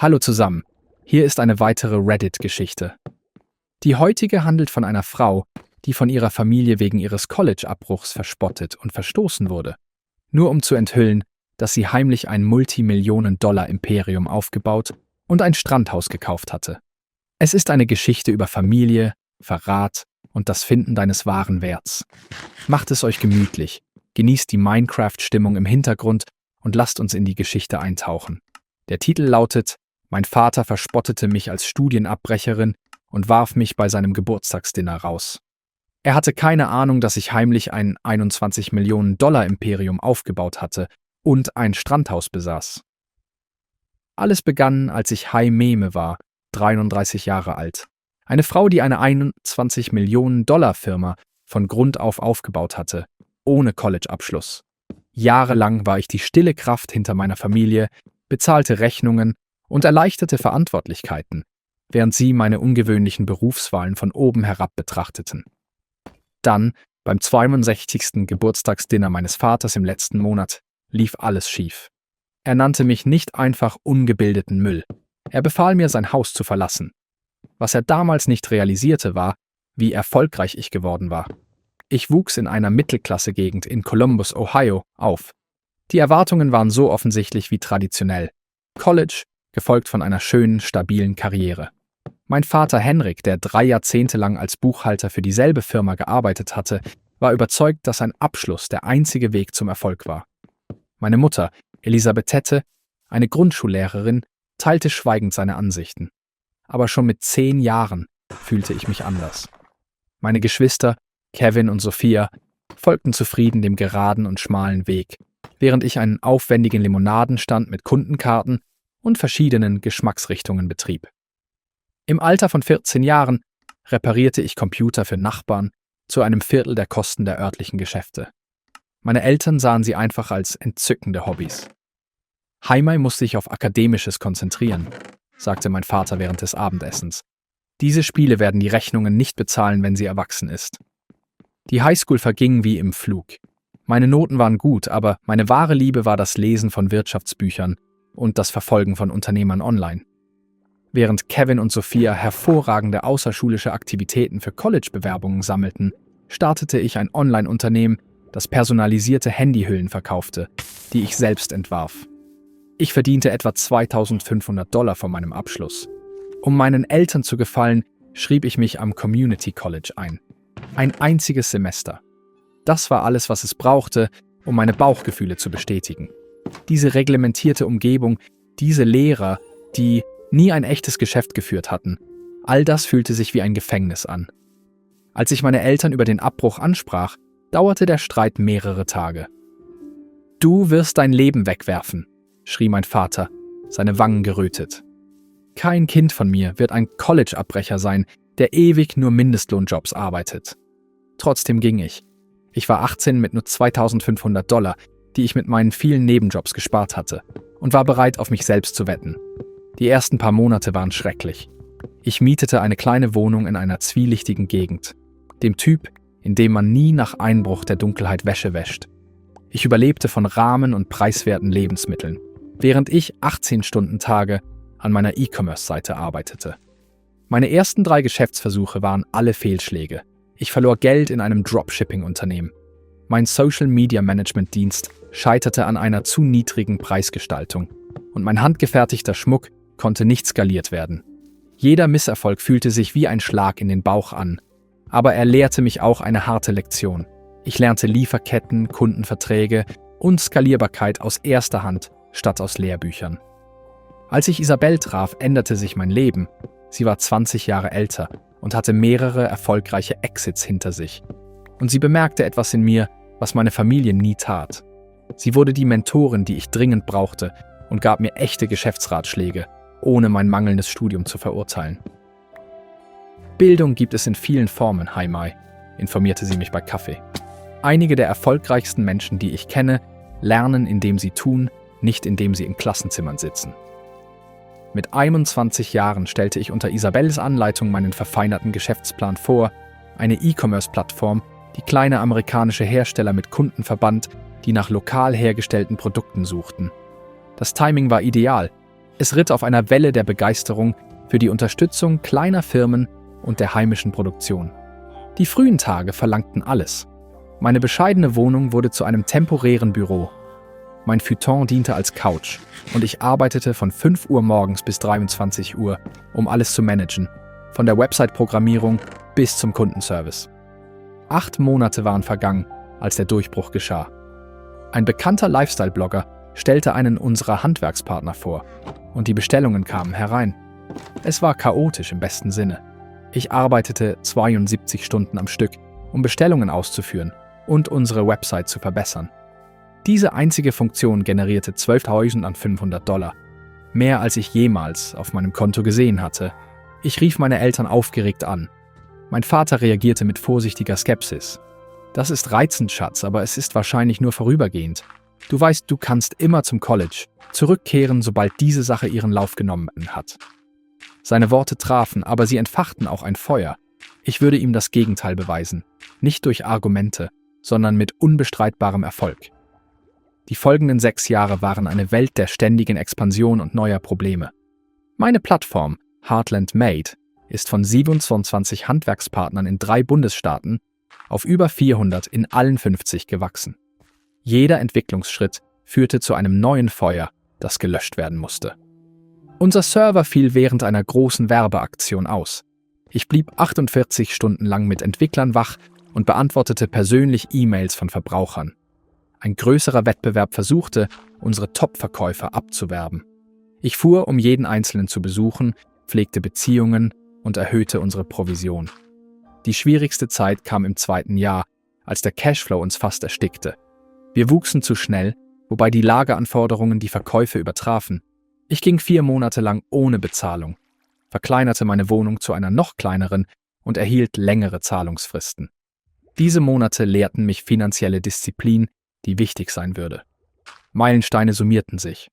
Hallo zusammen, hier ist eine weitere Reddit-Geschichte. Die heutige handelt von einer Frau, die von ihrer Familie wegen ihres College-Abbruchs verspottet und verstoßen wurde, nur um zu enthüllen, dass sie heimlich ein Multimillionen-Dollar-Imperium aufgebaut und ein Strandhaus gekauft hatte. Es ist eine Geschichte über Familie, Verrat und das Finden deines wahren Werts. Macht es euch gemütlich, genießt die Minecraft-Stimmung im Hintergrund und lasst uns in die Geschichte eintauchen. Der Titel lautet: Mein Vater verspottete mich als Studienabbrecherin und warf mich bei seinem Geburtstagsdinner raus. Er hatte keine Ahnung, dass ich heimlich ein 21-Millionen-Dollar-Imperium aufgebaut hatte und ein Strandhaus besaß. Alles begann, als ich Hai Meme war, 33 Jahre alt. Eine Frau, die eine 21-Millionen-Dollar-Firma von Grund auf aufgebaut hatte, ohne College-Abschluss. Jahrelang war ich die stille Kraft hinter meiner Familie, bezahlte Rechnungen und erleichterte Verantwortlichkeiten, während sie meine ungewöhnlichen Berufswahlen von oben herab betrachteten. Dann, beim 62. Geburtstagsdinner meines Vaters im letzten Monat, lief alles schief. Er nannte mich nicht einfach ungebildeten Müll. Er befahl mir, sein Haus zu verlassen. Was er damals nicht realisierte, war, wie erfolgreich ich geworden war. Ich wuchs in einer Mittelklasse-Gegend in Columbus, Ohio, auf. Die Erwartungen waren so offensichtlich wie traditionell. College, gefolgt von einer schönen, stabilen Karriere. Mein Vater Henrik, der 3 Jahrzehnte lang als Buchhalter für dieselbe Firma gearbeitet hatte, war überzeugt, dass ein Abschluss der einzige Weg zum Erfolg war. Meine Mutter, Elisabeth Tette, eine Grundschullehrerin, teilte schweigend seine Ansichten. Aber schon mit 10 Jahren fühlte ich mich anders. Meine Geschwister, Kevin und Sophia, folgten zufrieden dem geraden und schmalen Weg, während ich einen aufwendigen Limonadenstand mit Kundenkarten und verschiedenen Geschmacksrichtungen betrieb. Im Alter von 14 Jahren reparierte ich Computer für Nachbarn zu einem Viertel der Kosten der örtlichen Geschäfte. Meine Eltern sahen sie einfach als entzückende Hobbys. Haimai muss sich auf Akademisches konzentrieren, sagte mein Vater während des Abendessens. Diese Spiele werden die Rechnungen nicht bezahlen, wenn sie erwachsen ist. Die Highschool verging wie im Flug. Meine Noten waren gut, aber meine wahre Liebe war das Lesen von Wirtschaftsbüchern und das Verfolgen von Unternehmern online. Während Kevin und Sophia hervorragende außerschulische Aktivitäten für College-Bewerbungen sammelten, startete ich ein Online-Unternehmen, das personalisierte Handyhüllen verkaufte, die ich selbst entwarf. Ich verdiente etwa $2.500 von meinem Abschluss. Um meinen Eltern zu gefallen, schrieb ich mich am Community College ein. Ein einziges Semester. Das war alles, was es brauchte, um meine Bauchgefühle zu bestätigen. Diese reglementierte Umgebung, diese Lehrer, die nie ein echtes Geschäft geführt hatten, all das fühlte sich wie ein Gefängnis an. Als ich meine Eltern über den Abbruch ansprach, dauerte der Streit mehrere Tage. »Du wirst dein Leben wegwerfen«, schrie mein Vater, seine Wangen gerötet. »Kein Kind von mir wird ein College-Abbrecher sein, der ewig nur Mindestlohnjobs arbeitet.« Trotzdem ging ich. Ich war 18 mit nur $2.500, die ich mit meinen vielen Nebenjobs gespart hatte, und war bereit, auf mich selbst zu wetten. Die ersten paar Monate waren schrecklich. Ich mietete eine kleine Wohnung in einer zwielichtigen Gegend, dem Typ, in dem man nie nach Einbruch der Dunkelheit Wäsche wäscht. Ich überlebte von Ramen und preiswerten Lebensmitteln, während ich 18-Stunden-Tage an meiner E-Commerce-Seite arbeitete. Meine ersten 3 Geschäftsversuche waren alle Fehlschläge. Ich verlor Geld in einem Dropshipping-Unternehmen. Mein Social-Media-Management-Dienst scheiterte an einer zu niedrigen Preisgestaltung und mein handgefertigter Schmuck konnte nicht skaliert werden. Jeder Misserfolg fühlte sich wie ein Schlag in den Bauch an, aber er lehrte mich auch eine harte Lektion. Ich lernte Lieferketten, Kundenverträge und Skalierbarkeit aus erster Hand statt aus Lehrbüchern. Als ich Isabel traf, änderte sich mein Leben. Sie war 20 Jahre älter und hatte mehrere erfolgreiche Exits hinter sich. Und sie bemerkte etwas in mir, was meine Familie nie tat. Sie wurde die Mentorin, die ich dringend brauchte, und gab mir echte Geschäftsratschläge, ohne mein mangelndes Studium zu verurteilen. Bildung gibt es in vielen Formen, Haimai, informierte sie mich bei Kaffee. Einige der erfolgreichsten Menschen, die ich kenne, lernen, indem sie tun, nicht indem sie in Klassenzimmern sitzen. Mit 21 Jahren stellte ich unter Isabelles Anleitung meinen verfeinerten Geschäftsplan vor, eine E-Commerce-Plattform, die kleine amerikanische Hersteller mit Kunden verband, die nach lokal hergestellten Produkten suchten. Das Timing war ideal. Es ritt auf einer Welle der Begeisterung für die Unterstützung kleiner Firmen und der heimischen Produktion. Die frühen Tage verlangten alles. Meine bescheidene Wohnung wurde zu einem temporären Büro. Mein Futon diente als Couch und ich arbeitete von 5 Uhr morgens bis 23 Uhr, um alles zu managen, von der Website-Programmierung bis zum Kundenservice. 8 Monate waren vergangen, als der Durchbruch geschah. Ein bekannter Lifestyle-Blogger stellte einen unserer Handwerkspartner vor und die Bestellungen kamen herein. Es war chaotisch im besten Sinne. Ich arbeitete 72 Stunden am Stück, um Bestellungen auszuführen und unsere Website zu verbessern. Diese einzige Funktion generierte $12.500, mehr als ich jemals auf meinem Konto gesehen hatte. Ich rief meine Eltern aufgeregt an. Mein Vater reagierte mit vorsichtiger Skepsis. Das ist reizend, Schatz, aber es ist wahrscheinlich nur vorübergehend. Du weißt, du kannst immer zum College zurückkehren, sobald diese Sache ihren Lauf genommen hat. Seine Worte trafen, aber sie entfachten auch ein Feuer. Ich würde ihm das Gegenteil beweisen. Nicht durch Argumente, sondern mit unbestreitbarem Erfolg. Die folgenden 6 Jahre waren eine Welt der ständigen Expansion und neuer Probleme. Meine Plattform, Heartland Made, ist von 27 Handwerkspartnern in 3 Bundesstaaten auf über 400 in allen 50 gewachsen. Jeder Entwicklungsschritt führte zu einem neuen Feuer, das gelöscht werden musste. Unser Server fiel während einer großen Werbeaktion aus. Ich blieb 48 Stunden lang mit Entwicklern wach und beantwortete persönlich E-Mails von Verbrauchern. Ein größerer Wettbewerb versuchte, unsere Top-Verkäufer abzuwerben. Ich fuhr, um jeden Einzelnen zu besuchen, pflegte Beziehungen und erhöhte unsere Provision. Die schwierigste Zeit kam im 2. Jahr, als der Cashflow uns fast erstickte. Wir wuchsen zu schnell, wobei die Lageranforderungen die Verkäufe übertrafen. Ich ging 4 Monate lang ohne Bezahlung, verkleinerte meine Wohnung zu einer noch kleineren und erhielt längere Zahlungsfristen. Diese Monate lehrten mich finanzielle Disziplin, die wichtig sein würde. Meilensteine summierten sich.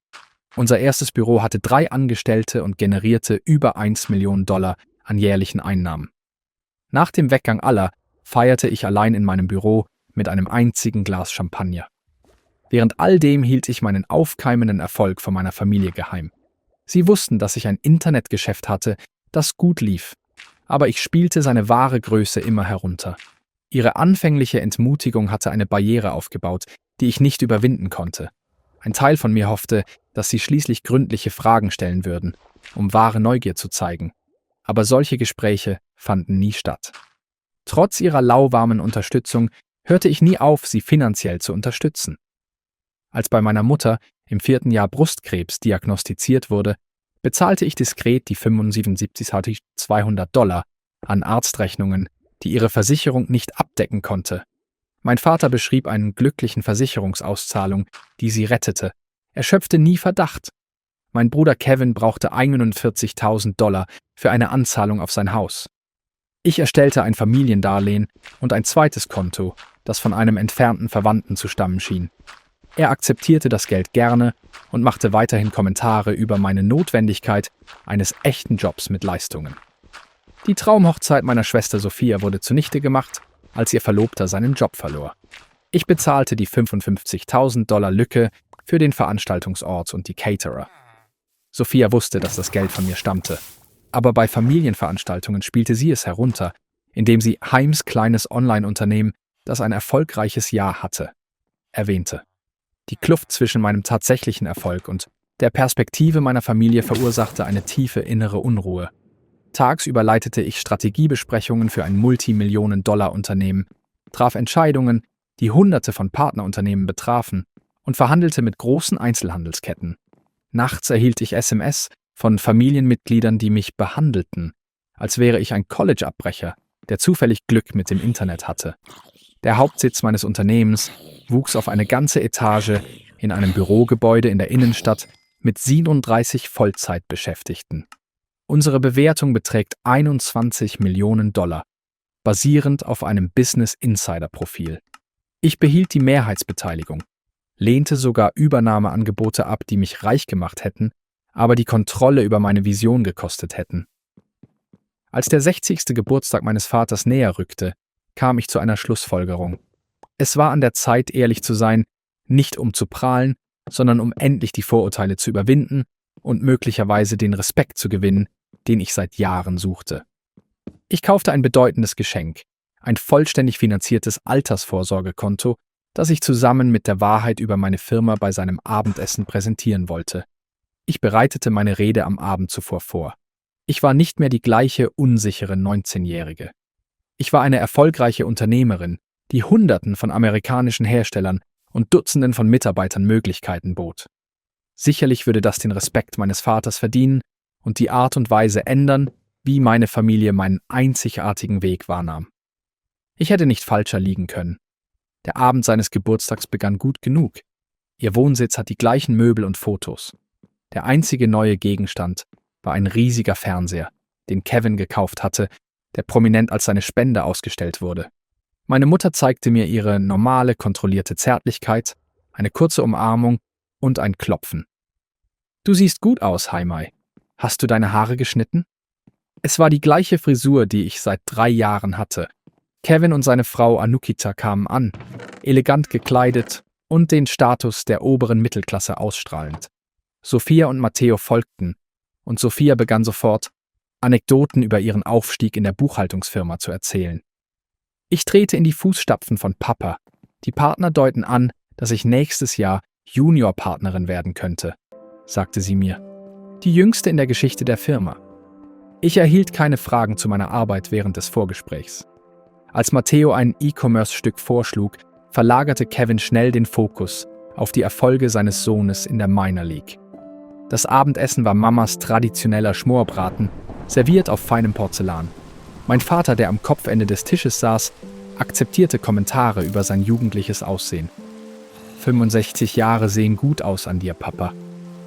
Unser erstes Büro hatte 3 Angestellte und generierte über $1 Million an jährlichen Einnahmen. Nach dem Weggang aller feierte ich allein in meinem Büro mit einem einzigen Glas Champagner. Während all dem hielt ich meinen aufkeimenden Erfolg vor meiner Familie geheim. Sie wussten, dass ich ein Internetgeschäft hatte, das gut lief, aber ich spielte seine wahre Größe immer herunter. Ihre anfängliche Entmutigung hatte eine Barriere aufgebaut, die ich nicht überwinden konnte. Ein Teil von mir hoffte, dass sie schließlich gründliche Fragen stellen würden, um wahre Neugier zu zeigen. Aber solche Gespräche fanden nie statt. Trotz ihrer lauwarmen Unterstützung hörte ich nie auf, sie finanziell zu unterstützen. Als bei meiner Mutter im 4. Jahr Brustkrebs diagnostiziert wurde, bezahlte ich diskret die $200 an Arztrechnungen, die ihre Versicherung nicht abdecken konnte. Mein Vater beschrieb einen glücklichen Versicherungsauszahlung, die sie rettete. Er schöpfte nie Verdacht. Mein Bruder Kevin brauchte $41.000 für eine Anzahlung auf sein Haus. Ich erstellte ein Familiendarlehen und ein zweites Konto, das von einem entfernten Verwandten zu stammen schien. Er akzeptierte das Geld gerne und machte weiterhin Kommentare über meine Notwendigkeit eines echten Jobs mit Leistungen. Die Traumhochzeit meiner Schwester Sophia wurde zunichte gemacht, als ihr Verlobter seinen Job verlor. Ich bezahlte die $55.000 Lücke für den Veranstaltungsort und die Caterer. Sophia wusste, dass das Geld von mir stammte, aber bei Familienveranstaltungen spielte sie es herunter, indem sie Heims kleines Online-Unternehmen, das ein erfolgreiches Jahr hatte, erwähnte. Die Kluft zwischen meinem tatsächlichen Erfolg und der Perspektive meiner Familie verursachte eine tiefe innere Unruhe. Tagsüber leitete ich Strategiebesprechungen für ein Multimillionen-Dollar-Unternehmen, traf Entscheidungen, die Hunderte von Partnerunternehmen betrafen und verhandelte mit großen Einzelhandelsketten. Nachts erhielt ich SMS von Familienmitgliedern, die mich behandelten, als wäre ich ein College-Abbrecher, der zufällig Glück mit dem Internet hatte. Der Hauptsitz meines Unternehmens wuchs auf eine ganze Etage in einem Bürogebäude in der Innenstadt mit 37 Vollzeitbeschäftigten. Unsere Bewertung beträgt $21 Millionen, basierend auf einem Business-Insider-Profil. Ich behielt die Mehrheitsbeteiligung, lehnte sogar Übernahmeangebote ab, die mich reich gemacht hätten, aber die Kontrolle über meine Vision gekostet hätten. Als der 60. Geburtstag meines Vaters näher rückte, kam ich zu einer Schlussfolgerung. Es war an der Zeit, ehrlich zu sein, nicht um zu prahlen, sondern um endlich die Vorurteile zu überwinden und möglicherweise den Respekt zu gewinnen, den ich seit Jahren suchte. Ich kaufte ein bedeutendes Geschenk, ein vollständig finanziertes Altersvorsorgekonto, das ich zusammen mit der Wahrheit über meine Firma bei seinem Abendessen präsentieren wollte. Ich bereitete meine Rede am Abend zuvor vor. Ich war nicht mehr die gleiche unsichere 19-Jährige. Ich war eine erfolgreiche Unternehmerin, die Hunderten von amerikanischen Herstellern und Dutzenden von Mitarbeitern Möglichkeiten bot. Sicherlich würde das den Respekt meines Vaters verdienen und die Art und Weise ändern, wie meine Familie meinen einzigartigen Weg wahrnahm. Ich hätte nicht falscher liegen können. Der Abend seines Geburtstags begann gut genug. Ihr Wohnsitz hat die gleichen Möbel und Fotos. Der einzige neue Gegenstand war ein riesiger Fernseher, den Kevin gekauft hatte, der prominent als seine Spende ausgestellt wurde. Meine Mutter zeigte mir ihre normale, kontrollierte Zärtlichkeit, eine kurze Umarmung und ein Klopfen. »Du siehst gut aus, Haimai. Hast du deine Haare geschnitten?« Es war die gleiche Frisur, die ich seit 3 Jahren hatte. Kevin und seine Frau Anukita kamen an, elegant gekleidet und den Status der oberen Mittelklasse ausstrahlend. Sophia und Matteo folgten, und Sophia begann sofort, Anekdoten über ihren Aufstieg in der Buchhaltungsfirma zu erzählen. Ich trete in die Fußstapfen von Papa. Die Partner deuten an, dass ich nächstes Jahr Juniorpartnerin werden könnte, sagte sie mir. Die jüngste in der Geschichte der Firma. Ich erhielt keine Fragen zu meiner Arbeit während des Vorgesprächs. Als Matteo ein E-Commerce-Stück vorschlug, verlagerte Kevin schnell den Fokus auf die Erfolge seines Sohnes in der Minor League. Das Abendessen war Mamas traditioneller Schmorbraten, serviert auf feinem Porzellan. Mein Vater, der am Kopfende des Tisches saß, akzeptierte Kommentare über sein jugendliches Aussehen. 65 Jahre sehen gut aus an dir, Papa,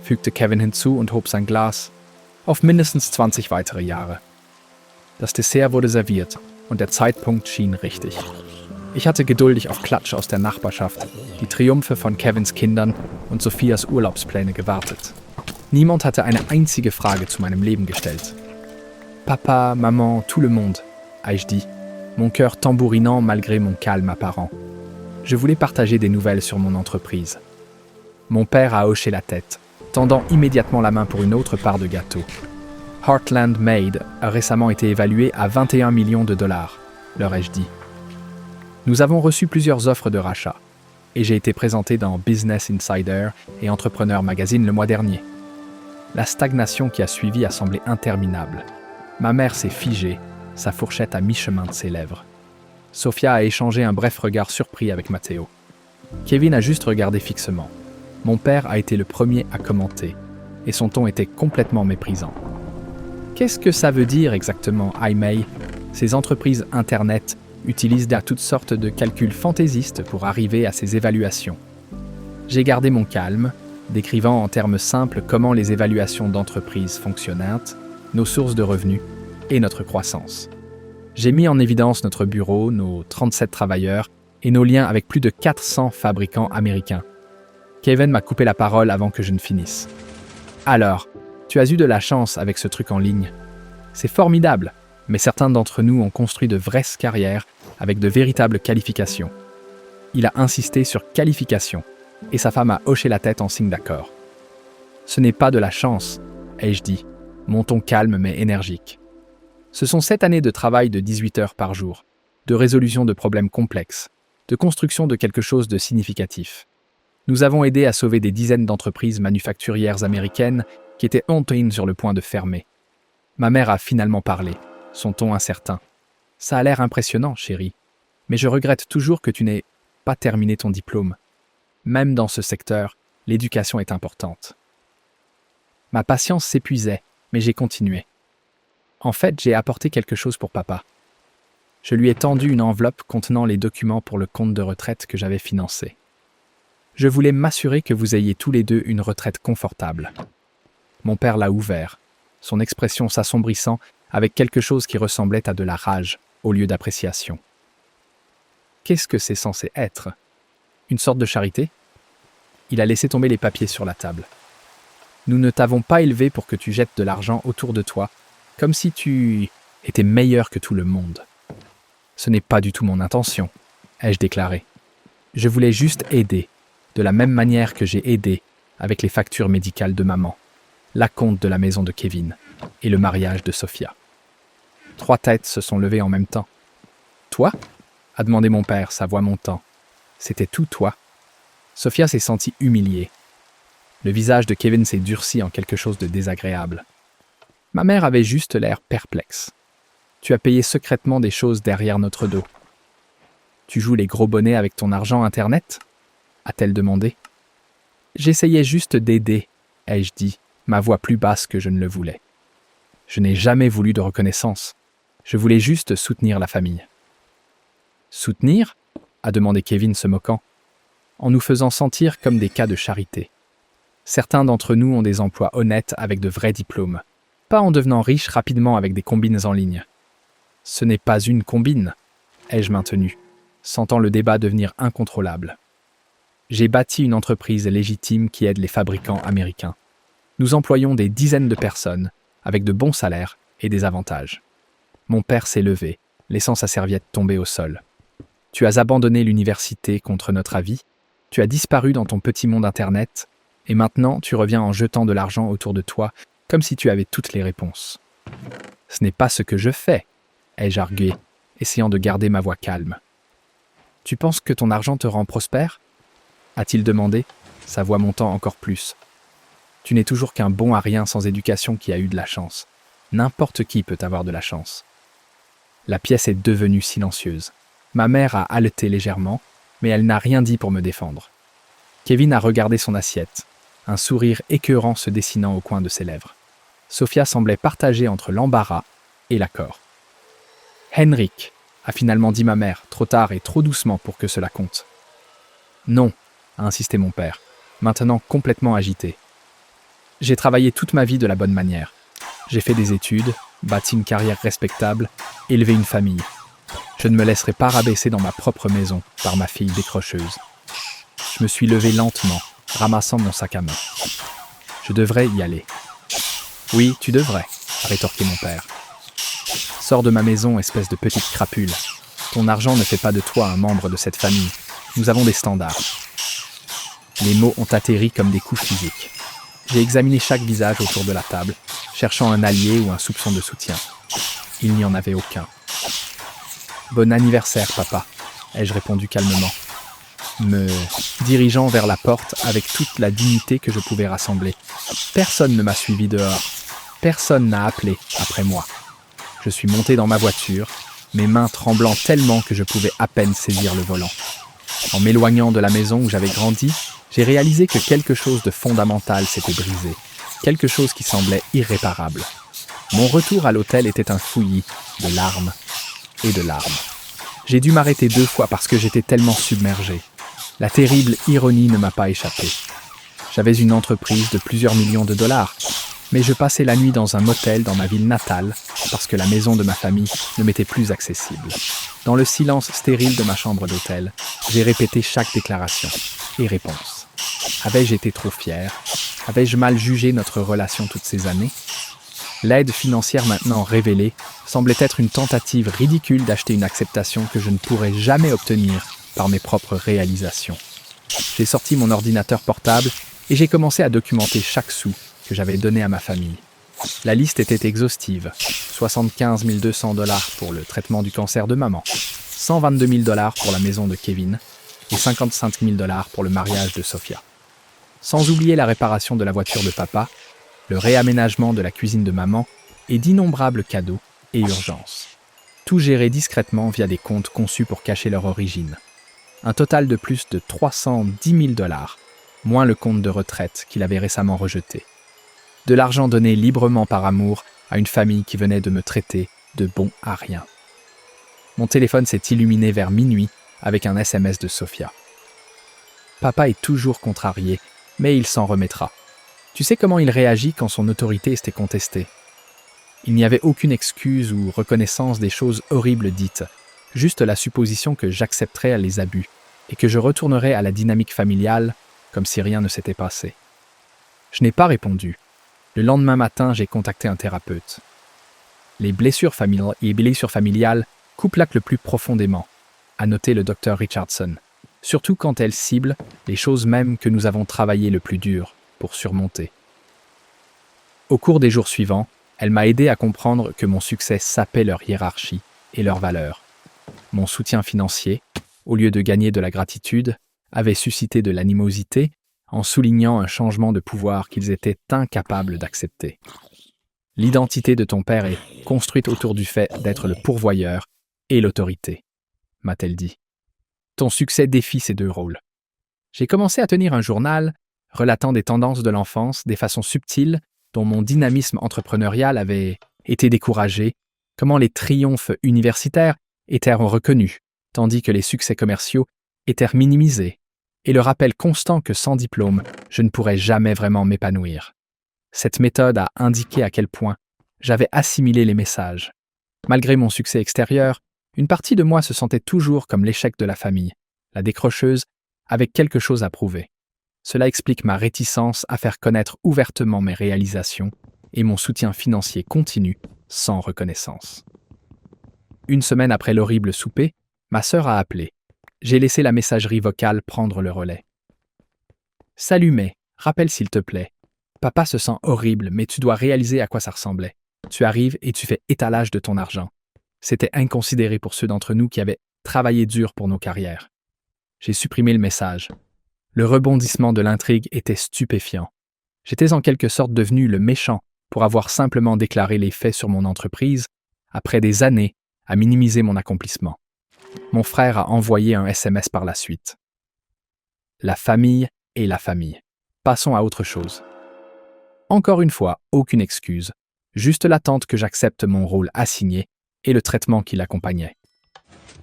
fügte Kevin hinzu und hob sein Glas. Auf mindestens 20 weitere Jahre. Das Dessert wurde serviert und der Zeitpunkt schien richtig. Ich hatte geduldig auf Klatsch aus der Nachbarschaft, die Triumphe von Kevins Kindern und Sophias Urlaubspläne gewartet. Niemand hatte eine einzige Frage zu meinem Leben gestellt. Papa, Maman, tout le monde, ai-je dit, mon cœur tambourinant malgré mon calme apparent. Je voulais partager des nouvelles sur mon entreprise. Mon père a hoché la tête, tendant immédiatement la main pour une autre part de gâteau. Heartland Made a récemment été évalué à 21 millions de dollars, leur ai-je dit. Nous avons reçu plusieurs offres de rachat, et j'ai été présenté dans Business Insider et Entrepreneur Magazine le mois dernier. La stagnation qui a suivi a semblé interminable. Ma mère s'est figée, sa fourchette à mi-chemin de ses lèvres. Sophia a échangé un bref regard surpris avec Matteo. Kevin a juste regardé fixement. Mon père a été le premier à commenter, et son ton était complètement méprisant. Qu'est-ce que ça veut dire exactement, Haimai? Ces entreprises Internet utilisent toutes sortes de calculs fantaisistes pour arriver à ces évaluations. J'ai gardé mon calme, décrivant en termes simples comment les évaluations d'entreprises fonctionnent, nos sources de revenus et notre croissance. J'ai mis en évidence notre bureau, nos 37 travailleurs et nos liens avec plus de 400 fabricants américains. Kevin m'a coupé la parole avant que je ne finisse. Alors, tu as eu de la chance avec ce truc en ligne. C'est formidable, mais certains d'entre nous ont construit de vraies carrières avec de véritables qualifications. Il a insisté sur qualification, et sa femme a hoché la tête en signe d'accord. Ce n'est pas de la chance, ai-je dit, mon ton calme mais énergique. Ce sont 7 années de travail de 18 heures par jour, de résolution de problèmes complexes, de construction de quelque chose de significatif. Nous avons aidé à sauver des dizaines d'entreprises manufacturières américaines qui étaient sur le point de fermer. Ma mère a finalement parlé, son ton incertain. Ça a l'air impressionnant, chérie, mais je regrette toujours que tu n'aies pas terminé ton diplôme. Même dans ce secteur, l'éducation est importante. Ma patience s'épuisait, mais j'ai continué. En fait, j'ai apporté quelque chose pour papa. Je lui ai tendu une enveloppe contenant les documents pour le compte de retraite que j'avais financé. Je voulais m'assurer que vous ayez tous les deux une retraite confortable. Mon père l'a ouvert, son expression s'assombrissant avec quelque chose qui ressemblait à de la rage au lieu d'appréciation. Qu'est-ce que c'est censé être? Une sorte de charité? Il a laissé tomber les papiers sur la table. Nous ne t'avons pas élevé pour que tu jettes de l'argent autour de toi, comme si tu étais meilleur que tout le monde. Ce n'est pas du tout mon intention, ai-je déclaré. Je voulais juste aider, de la même manière que j'ai aidé avec les factures médicales de maman. l'acompte de la maison de Kevin et le mariage de Sophia. 3 têtes se sont levées en même temps. « Toi » a demandé mon père, sa voix montant. « C'était tout toi ?» Sophia s'est sentie humiliée. Le visage de Kevin s'est durci en quelque chose de désagréable. Ma mère avait juste l'air perplexe. « Tu as payé secrètement des choses derrière notre dos. »« Tu joues les gros bonnets avec ton argent Internet ?» a-t-elle demandé. « J'essayais juste d'aider, » ai-je dit, ma voix plus basse que je ne le voulais. Je n'ai jamais voulu de reconnaissance. Je voulais juste soutenir la famille. « Soutenir ?» a demandé Kevin se moquant, en nous faisant sentir comme des cas de charité. Certains d'entre nous ont des emplois honnêtes avec de vrais diplômes, pas en devenant riches rapidement avec des combines en ligne. « Ce n'est pas une combine, » ai-je maintenu, sentant le débat devenir incontrôlable. J'ai bâti une entreprise légitime qui aide les fabricants américains. Nous employons des dizaines de personnes, avec de bons salaires et des avantages. Mon père s'est levé, laissant sa serviette tomber au sol. Tu as abandonné l'université contre notre avis, tu as disparu dans ton petit monde Internet, et maintenant tu reviens en jetant de l'argent autour de toi, comme si tu avais toutes les réponses. Ce n'est pas ce que je fais, ai-je argué, essayant de garder ma voix calme. Tu penses que ton argent te rend prospère ? A-t-il demandé, sa voix montant encore plus. Tu n'es toujours qu'un bon à rien sans éducation qui a eu de la chance. N'importe qui peut avoir de la chance. La pièce est devenue silencieuse. Ma mère a haleté légèrement, mais elle n'a rien dit pour me défendre. Kevin a regardé son assiette, un sourire écœurant se dessinant au coin de ses lèvres. Sophia semblait partagée entre l'embarras et l'accord. « Henrik » a finalement dit ma mère, trop tard et trop doucement pour que cela compte. « Non » a insisté mon père, maintenant complètement agité. J'ai travaillé toute ma vie de la bonne manière. J'ai fait des études, bâti une carrière respectable, élevé une famille. Je ne me laisserai pas rabaisser dans ma propre maison par ma fille décrocheuse. Je me suis levé lentement, ramassant mon sac à main. Je devrais y aller. Oui, tu devrais, a rétorqué mon père. Sors de ma maison, espèce de petite crapule. Ton argent ne fait pas de toi un membre de cette famille. Nous avons des standards. Les mots ont atterri comme des coups physiques. J'ai examiné chaque visage autour de la table, cherchant un allié ou un soupçon de soutien. Il n'y en avait aucun. « Bon anniversaire, papa », ai-je répondu calmement, me dirigeant vers la porte avec toute la dignité que je pouvais rassembler. Personne ne m'a suivi dehors. Personne n'a appelé après moi. Je suis monté dans ma voiture, mes mains tremblant tellement que je pouvais à peine saisir le volant. En m'éloignant de la maison où j'avais grandi, j'ai réalisé que quelque chose de fondamental s'était brisé, quelque chose qui semblait irréparable. Mon retour à l'hôtel était un fouillis de larmes et de larmes. J'ai dû m'arrêter 2 fois parce que j'étais tellement submergé. La terrible ironie ne m'a pas échappé. J'avais une entreprise de plusieurs millions de dollars, mais je passais la nuit dans un motel dans ma ville natale parce que la maison de ma famille ne m'était plus accessible. Dans le silence stérile de ma chambre d'hôtel, j'ai répété chaque déclaration et réponse. Avais-je été trop fier? Avais-je mal jugé notre relation toutes ces années? L'aide financière maintenant révélée semblait être une tentative ridicule d'acheter une acceptation que je ne pourrais jamais obtenir par mes propres réalisations. J'ai sorti mon ordinateur portable et j'ai commencé à documenter chaque sou que j'avais donné à ma famille. La liste était exhaustive. 75 200 $ pour le traitement du cancer de maman, 122 000 $ pour la maison de Kevin et 55 000 $ pour le mariage de Sophia. Sans oublier la réparation de la voiture de papa, le réaménagement de la cuisine de maman et d'innombrables cadeaux et urgences. Tout géré discrètement via des comptes conçus pour cacher leur origine. Un total de plus de 310 000 $, moins le compte de retraite qu'il avait récemment rejeté. De l'argent donné librement par amour à une famille qui venait de me traiter de bon à rien. Mon téléphone s'est illuminé vers minuit avec un SMS de Sophia. Papa est toujours contrarié, mais il s'en remettra. Tu sais comment il réagit quand son autorité était contestée. Il n'y avait aucune excuse ou reconnaissance des choses horribles dites, juste la supposition que j'accepterais les abus et que je retournerais à la dynamique familiale comme si rien ne s'était passé. Je n'ai pas répondu. Le lendemain matin, j'ai contacté un thérapeute. Les blessures familiales coupent l'acte le plus profondément, a noté le Dr Richardson, surtout quand elles ciblent les choses mêmes que nous avons travaillé le plus dur pour surmonter. Au cours des jours suivants, elle m'a aidé à comprendre que mon succès sapait leur hiérarchie et leurs valeurs. Mon soutien financier, au lieu de gagner de la gratitude, avait suscité de l'animosité en soulignant un changement de pouvoir qu'ils étaient incapables d'accepter. L'identité de ton père est construite autour du fait d'être le pourvoyeur et l'autorité, m'a-t-elle dit. Ton succès défie ces deux rôles. J'ai commencé à tenir un journal relatant des tendances de l'enfance, des façons subtiles dont mon dynamisme entrepreneurial avait été découragé, comment les triomphes universitaires étaient reconnus, tandis que les succès commerciaux étaient minimisés, et le rappel constant que sans diplôme, je ne pourrais jamais vraiment m'épanouir. Cette méthode a indiqué à quel point j'avais assimilé les messages. Malgré mon succès extérieur, une partie de moi se sentait toujours comme l'échec de la famille, la décrocheuse, avec quelque chose à prouver. Cela explique ma réticence à faire connaître ouvertement mes réalisations et mon soutien financier continu sans reconnaissance. Une semaine après l'horrible souper, ma sœur a appelé. J'ai laissé la messagerie vocale prendre le relais. « Salut May, rappelle s'il te plaît. Papa se sent horrible, mais tu dois réaliser à quoi ça ressemblait. Tu arrives et tu fais étalage de ton argent. C'était inconsidéré pour ceux d'entre nous qui avaient travaillé dur pour nos carrières. » J'ai supprimé le message. Le rebondissement de l'intrigue était stupéfiant. J'étais en quelque sorte devenu le méchant pour avoir simplement déclaré les faits sur mon entreprise, après des années à minimiser mon accomplissement. Mon frère a envoyé un SMS par la suite. La famille est la famille. Passons à autre chose. Encore une fois, aucune excuse, juste l'attente que j'accepte mon rôle assigné et le traitement qui l'accompagnait.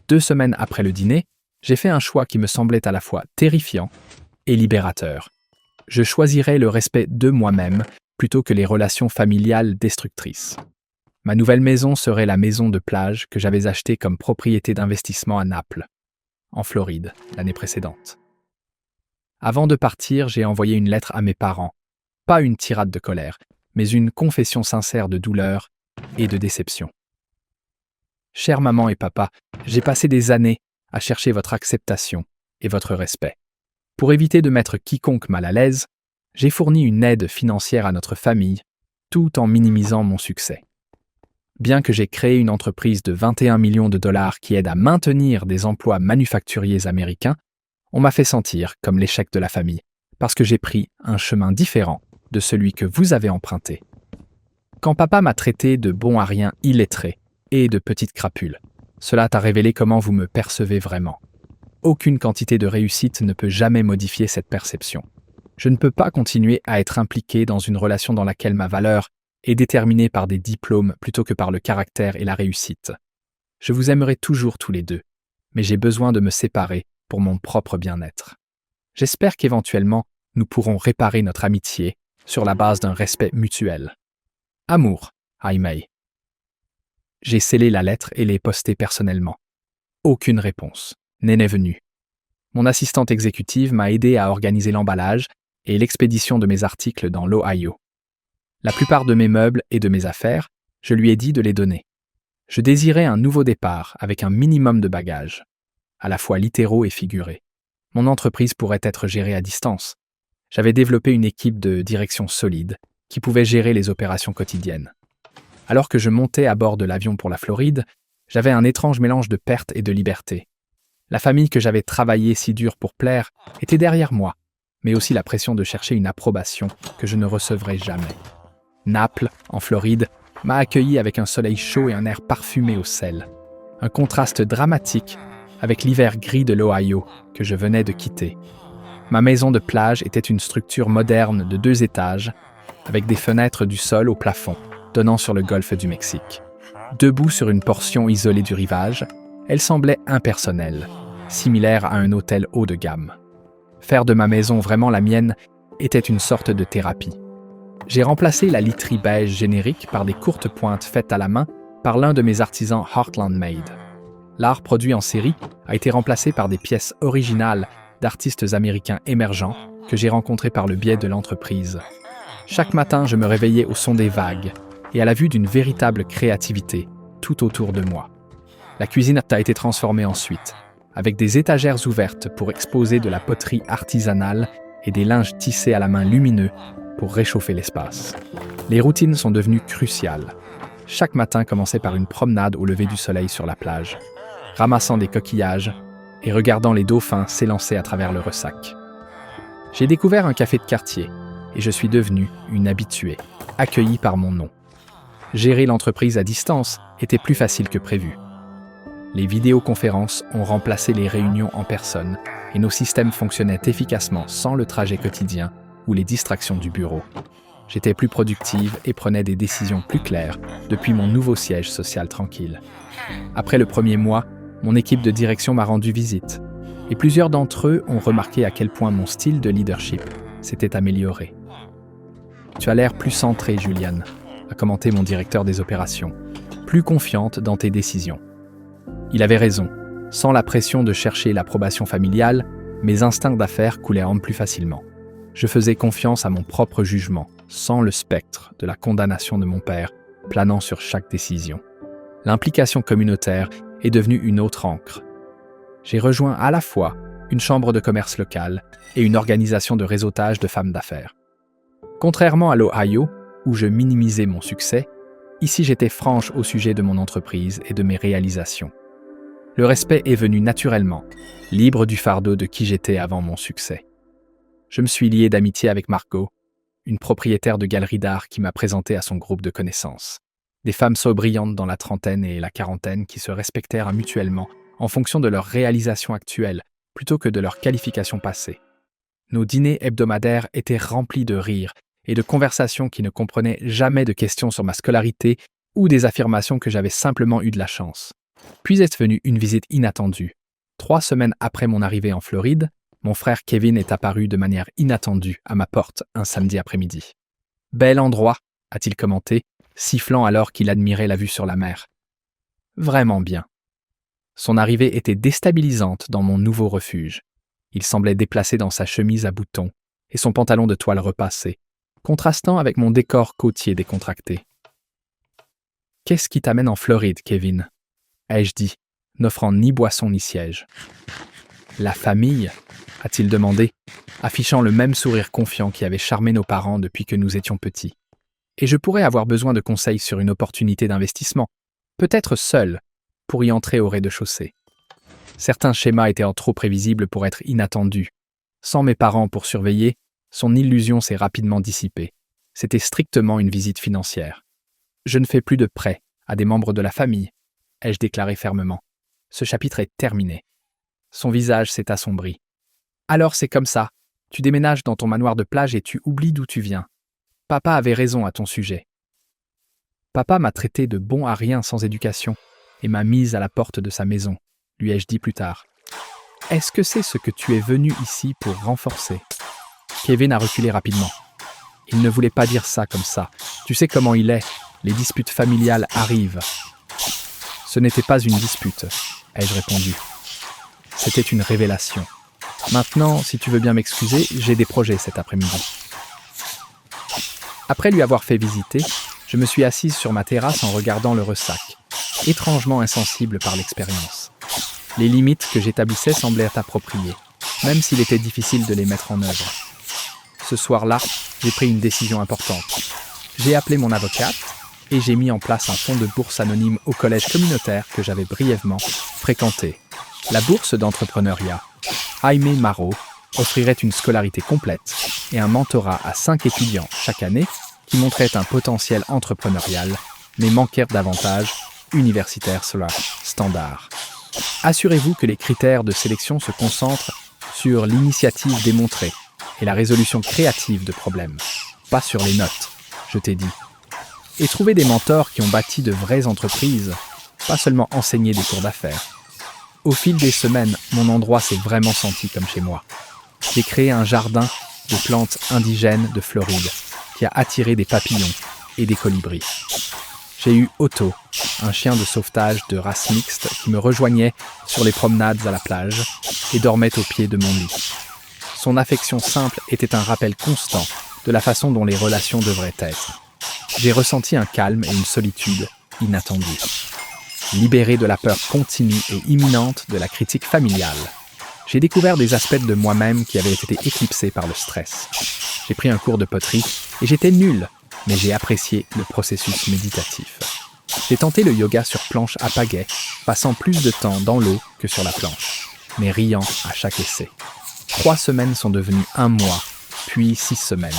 2 semaines après le dîner, j'ai fait un choix qui me semblait à la fois terrifiant et libérateur. Je choisirais le respect de moi-même plutôt que les relations familiales destructrices. Ma nouvelle maison serait la maison de plage que j'avais achetée comme propriété d'investissement à Naples, en Floride, l'année précédente. Avant de partir, j'ai envoyé une lettre à mes parents, pas une tirade de colère, mais une confession sincère de douleur et de déception. Chère maman et papa, j'ai passé des années à chercher votre acceptation et votre respect. Pour éviter de mettre quiconque mal à l'aise, j'ai fourni une aide financière à notre famille, tout en minimisant mon succès. Bien que j'ai créé une entreprise de 21 millions de dollars qui aide à maintenir des emplois manufacturiers américains, on m'a fait sentir comme l'échec de la famille, parce que j'ai pris un chemin différent de celui que vous avez emprunté. Quand papa m'a traité de bon à rien illettré et de petite crapule, cela t'a révélé comment vous me percevez vraiment. Aucune quantité de réussite ne peut jamais modifier cette perception. Je ne peux pas continuer à être impliqué dans une relation dans laquelle ma valeur est déterminée par des diplômes plutôt que par le caractère et la réussite. Je vous aimerai toujours tous les deux, mais j'ai besoin de me séparer pour mon propre bien-être. J'espère qu'éventuellement, nous pourrons réparer notre amitié sur la base d'un respect mutuel. Amour, May. J'ai scellé la lettre et l'ai postée personnellement. Aucune réponse n'est venue. Mon assistante exécutive m'a aidé à organiser l'emballage et l'expédition de mes articles dans l'Ohio. La plupart de mes meubles et de mes affaires, je lui ai dit de les donner. Je désirais un nouveau départ avec un minimum de bagages, à la fois littéraux et figurés. Mon entreprise pourrait être gérée à distance. J'avais développé une équipe de direction solide qui pouvait gérer les opérations quotidiennes. Alors que je montais à bord de l'avion pour la Floride, j'avais un étrange mélange de perte et de liberté. La famille que j'avais travaillé si dur pour plaire était derrière moi, mais aussi la pression de chercher une approbation que je ne recevrais jamais. Naples, en Floride, m'a accueilli avec un soleil chaud et un air parfumé au sel. Un contraste dramatique avec l'hiver gris de l'Ohio que je venais de quitter. Ma maison de plage était une structure moderne de 2 étages, avec des fenêtres du sol au plafond, donnant sur le golfe du Mexique. Debout sur une portion isolée du rivage, elle semblait impersonnelle, similaire à un hôtel haut de gamme. Faire de ma maison vraiment la mienne était une sorte de thérapie. J'ai remplacé la literie beige générique par des courtes pointes faites à la main par l'un de mes artisans Heartland Made. L'art produit en série a été remplacé par des pièces originales d'artistes américains émergents que j'ai rencontrés par le biais de l'entreprise. Chaque matin, je me réveillais au son des vagues et à la vue d'une véritable créativité tout autour de moi. La cuisine a été transformée ensuite, avec des étagères ouvertes pour exposer de la poterie artisanale et des linges tissés à la main lumineux pour réchauffer l'espace. Les routines sont devenues cruciales. Chaque matin commençait par une promenade au lever du soleil sur la plage, ramassant des coquillages et regardant les dauphins s'élancer à travers le ressac. J'ai découvert un café de quartier et je suis devenu une habituée, accueillie par mon nom. Gérer l'entreprise à distance était plus facile que prévu. Les vidéoconférences ont remplacé les réunions en personne et nos systèmes fonctionnaient efficacement sans le trajet quotidien ou les distractions du bureau. J'étais plus productive et prenais des décisions plus claires depuis mon nouveau siège social tranquille. Après le premier mois, mon équipe de direction m'a rendu visite et plusieurs d'entre eux ont remarqué à quel point mon style de leadership s'était amélioré. « Tu as l'air plus centrée, Juliane », a commenté mon directeur des opérations, « plus confiante dans tes décisions. » Il avait raison. Sans la pression de chercher l'approbation familiale, mes instincts d'affaires coulaient en plus facilement. Je faisais confiance à mon propre jugement, sans le spectre de la condamnation de mon père planant sur chaque décision. L'implication communautaire est devenue une autre ancre. J'ai rejoint à la fois une chambre de commerce locale et une organisation de réseautage de femmes d'affaires. Contrairement à l'Ohio, où je minimisais mon succès, ici j'étais franche au sujet de mon entreprise et de mes réalisations. Le respect est venu naturellement, libre du fardeau de qui j'étais avant mon succès. Je me suis lié d'amitié avec Margot, une propriétaire de galerie d'art qui m'a présenté à son groupe de connaissances. Des femmes sobrillantes dans la trentaine et la quarantaine qui se respectèrent mutuellement en fonction de leurs réalisations actuelles plutôt que de leurs qualifications passées. Nos dîners hebdomadaires étaient remplis de rires et de conversations qui ne comprenaient jamais de questions sur ma scolarité ou des affirmations que j'avais simplement eu de la chance. Puis est venue une visite inattendue. 3 semaines après mon arrivée en Floride, mon frère Kevin est apparu de manière inattendue à ma porte un samedi après-midi. « Bel endroit », a-t-il commenté, sifflant alors qu'il admirait la vue sur la mer. « Vraiment bien. » Son arrivée était déstabilisante dans mon nouveau refuge. Il semblait déplacé dans sa chemise à boutons et son pantalon de toile repassé, contrastant avec mon décor côtier décontracté. « Qu'est-ce qui t'amène en Floride, Kevin ?» ai-je dit, n'offrant ni boisson ni siège. « La famille ?» a-t-il demandé, affichant le même sourire confiant qui avait charmé nos parents depuis que nous étions petits. Et je pourrais avoir besoin de conseils sur une opportunité d'investissement, peut-être seul, pour y entrer au rez-de-chaussée. Certains schémas étaient trop prévisibles pour être inattendus. Sans mes parents pour surveiller, son illusion s'est rapidement dissipée. C'était strictement une visite financière. « Je ne fais plus de prêts à des membres de la famille », ai-je déclaré fermement. Ce chapitre est terminé. Son visage s'est assombri. « Alors c'est comme ça. Tu déménages dans ton manoir de plage et tu oublies d'où tu viens. Papa avait raison à ton sujet. » Papa m'a traité de bon à rien sans éducation et m'a mise à la porte de sa maison, lui ai-je dit plus tard. « Est-ce que c'est ce que tu es venu ici pour renforcer ?» Kevin a reculé rapidement. Il ne voulait pas dire ça comme ça. Tu sais comment il est, les disputes familiales arrivent. Ce n'était pas une dispute, ai-je répondu. C'était une révélation. Maintenant, si tu veux bien m'excuser, j'ai des projets cet après-midi. Après lui avoir fait visiter, je me suis assise sur ma terrasse en regardant le ressac, étrangement insensible par l'expérience. Les limites que j'établissais semblaient appropriées, même s'il était difficile de les mettre en œuvre. Ce soir-là, j'ai pris une décision importante. J'ai appelé mon avocate et j'ai mis en place un fonds de bourse anonyme au collège communautaire que j'avais brièvement fréquenté. La bourse d'entrepreneuriat Jaime Marot offrirait une scolarité complète et un mentorat à 5 étudiants chaque année qui montraient un potentiel entrepreneurial, mais manquèrent d'avantages universitaires/standards. Assurez-vous que les critères de sélection se concentrent sur l'initiative démontrée et la résolution créative de problèmes, pas sur les notes, je t'ai dit. Et trouver des mentors qui ont bâti de vraies entreprises, pas seulement enseigner des cours d'affaires. Au fil des semaines, mon endroit s'est vraiment senti comme chez moi. J'ai créé un jardin de plantes indigènes de Floride qui a attiré des papillons et des colibris. J'ai eu Otto, un chien de sauvetage de race mixte qui me rejoignait sur les promenades à la plage et dormait au pied de mon lit. Son affection simple était un rappel constant de la façon dont les relations devraient être. J'ai ressenti un calme et une solitude inattendus. Libéré de la peur continue et imminente de la critique familiale, j'ai découvert des aspects de moi-même qui avaient été éclipsés par le stress. J'ai pris un cours de poterie et j'étais nul, mais j'ai apprécié le processus méditatif. J'ai tenté le yoga sur planche à pagaie, passant plus de temps dans l'eau que sur la planche, mais riant à chaque essai. 3 semaines sont devenues 1 mois, puis 6 semaines.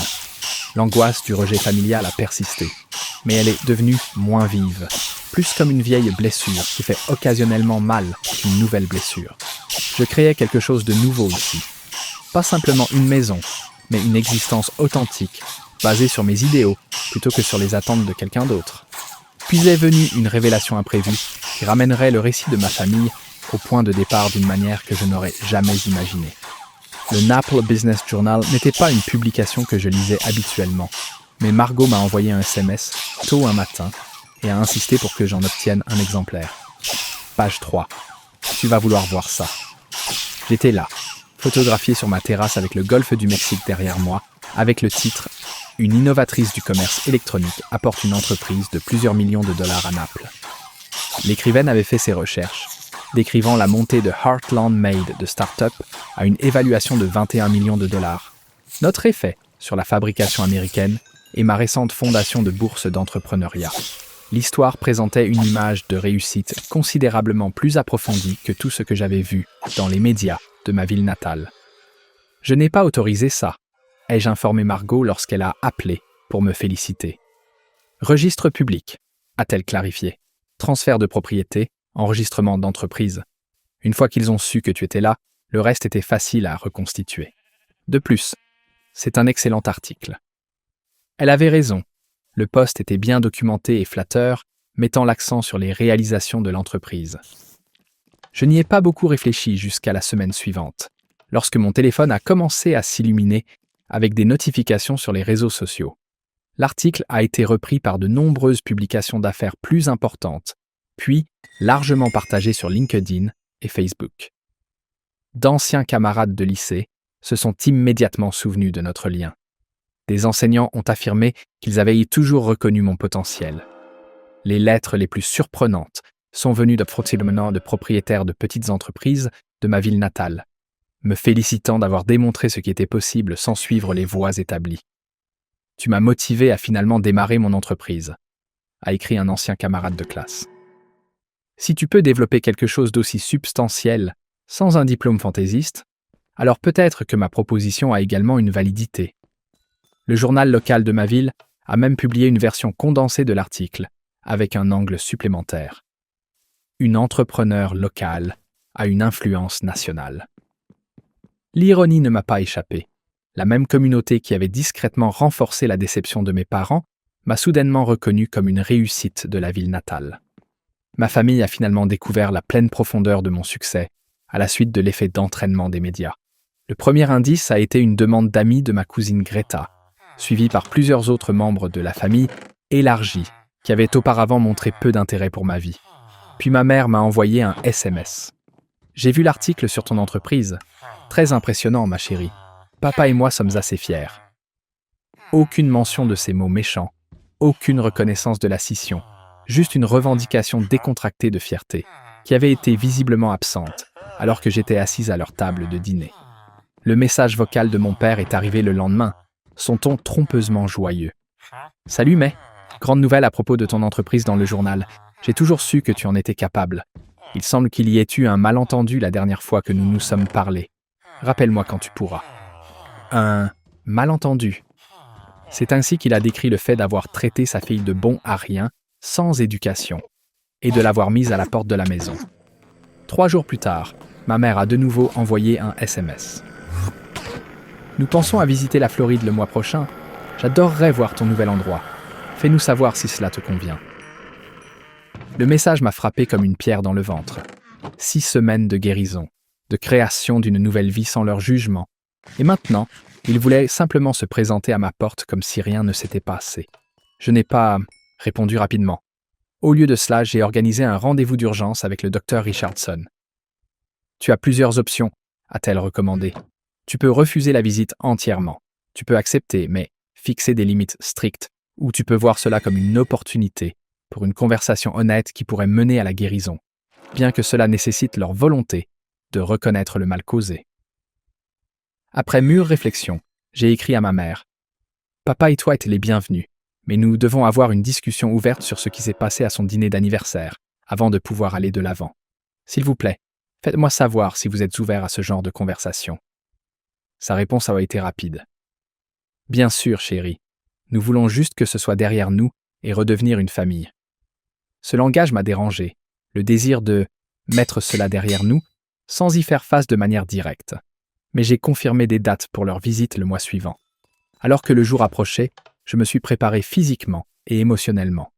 L'angoisse du rejet familial a persisté, mais elle est devenue moins vive, plus comme une vieille blessure qui fait occasionnellement mal qu'une nouvelle blessure. Je créais quelque chose de nouveau ici. Pas simplement une maison, mais une existence authentique, basée sur mes idéaux plutôt que sur les attentes de quelqu'un d'autre. Puis est venue une révélation imprévue qui ramènerait le récit de ma famille au point de départ d'une manière que je n'aurais jamais imaginée. Le Naples Business Journal n'était pas une publication que je lisais habituellement, mais Margot m'a envoyé un SMS tôt un matin et a insisté pour que j'en obtienne un exemplaire. Page 3. Tu vas vouloir voir ça. J'étais là, photographié sur ma terrasse avec le golfe du Mexique derrière moi, avec le titre « Une innovatrice du commerce électronique apporte une entreprise de plusieurs millions de dollars à Naples ». L'écrivaine avait fait ses recherches, décrivant la montée de Heartland Made de start-up à une évaluation de 21 millions de dollars. Notre effet sur la fabrication américaine et ma récente fondation de bourse d'entrepreneuriat. L'histoire présentait une image de réussite considérablement plus approfondie que tout ce que j'avais vu dans les médias de ma ville natale. Je n'ai pas autorisé ça, ai-je informé Margot lorsqu'elle a appelé pour me féliciter. Registre public, a-t-elle clarifié. Transfert de propriété, enregistrement d'entreprise. Une fois qu'ils ont su que tu étais là, le reste était facile à reconstituer. De plus, c'est un excellent article. Elle avait raison. Le post était bien documenté et flatteur, mettant l'accent sur les réalisations de l'entreprise. Je n'y ai pas beaucoup réfléchi jusqu'à la semaine suivante, lorsque mon téléphone a commencé à s'illuminer avec des notifications sur les réseaux sociaux. L'article a été repris par de nombreuses publications d'affaires plus importantes, puis largement partagé sur LinkedIn et Facebook. D'anciens camarades de lycée se sont immédiatement souvenus de notre lien. Des enseignants ont affirmé qu'ils avaient toujours reconnu mon potentiel. Les lettres les plus surprenantes sont venues de propriétaires de petites entreprises de ma ville natale, me félicitant d'avoir démontré ce qui était possible sans suivre les voies établies. « Tu m'as motivé à finalement démarrer mon entreprise », a écrit un ancien camarade de classe. Si tu peux développer quelque chose d'aussi substantiel sans un diplôme fantaisiste, alors peut-être que ma proposition a également une validité. Le journal local de ma ville a même publié une version condensée de l'article, avec un angle supplémentaire. Une entrepreneur locale a une influence nationale. L'ironie ne m'a pas échappé. La même communauté qui avait discrètement renforcé la déception de mes parents m'a soudainement reconnu comme une réussite de la ville natale. Ma famille a finalement découvert la pleine profondeur de mon succès à la suite de l'effet d'entraînement des médias. Le premier indice a été une demande d'amis de ma cousine Greta, suivie par plusieurs autres membres de la famille élargie qui avaient auparavant montré peu d'intérêt pour ma vie. Puis ma mère m'a envoyé un SMS. « J'ai vu l'article sur ton entreprise. Très impressionnant, ma chérie. Papa et moi sommes assez fiers. » Aucune mention de ces mots méchants, aucune reconnaissance de la scission, juste une revendication décontractée de fierté, qui avait été visiblement absente alors que j'étais assise à leur table de dîner. Le message vocal de mon père est arrivé le lendemain, son ton trompeusement joyeux. « Salut May, grande nouvelle à propos de ton entreprise dans le journal. J'ai toujours su que tu en étais capable. Il semble qu'il y ait eu un malentendu la dernière fois que nous nous sommes parlé. Rappelle-moi quand tu pourras. » Un malentendu. C'est ainsi qu'il a décrit le fait d'avoir traité sa fille de bon à rien, sans éducation, et de l'avoir mise à la porte de la maison. 3 jours plus tard, ma mère a de nouveau envoyé un SMS. « Nous pensons à visiter la Floride le mois prochain. J'adorerais voir ton nouvel endroit. Fais-nous savoir si cela te convient. » Le message m'a frappé comme une pierre dans le ventre. 6 semaines de guérison, de création d'une nouvelle vie sans leur jugement. Et maintenant, ils voulaient simplement se présenter à ma porte comme si rien ne s'était passé. Je n'ai pas répondu rapidement. Au lieu de cela, j'ai organisé un rendez-vous d'urgence avec le docteur Richardson. « Tu as plusieurs options », a-t-elle recommandé. « Tu peux refuser la visite entièrement. Tu peux accepter, mais fixer des limites strictes, ou tu peux voir cela comme une opportunité pour une conversation honnête qui pourrait mener à la guérison, bien que cela nécessite leur volonté de reconnaître le mal causé. » Après mûre réflexion, j'ai écrit à ma mère Papa et toi étaient les bienvenus, mais nous devons avoir une discussion ouverte sur ce qui s'est passé à son dîner d'anniversaire, avant de pouvoir aller de l'avant. S'il vous plaît, faites-moi savoir si vous êtes ouvert à ce genre de conversation. » Sa réponse a été rapide. « Bien sûr, chérie. Nous voulons juste que ce soit derrière nous et redevenir une famille. » Ce langage m'a dérangé, le désir de mettre cela derrière nous, sans y faire face de manière directe. Mais j'ai confirmé des dates pour leur visite le mois suivant. Alors que le jour approchait, je me suis préparé physiquement et émotionnellement.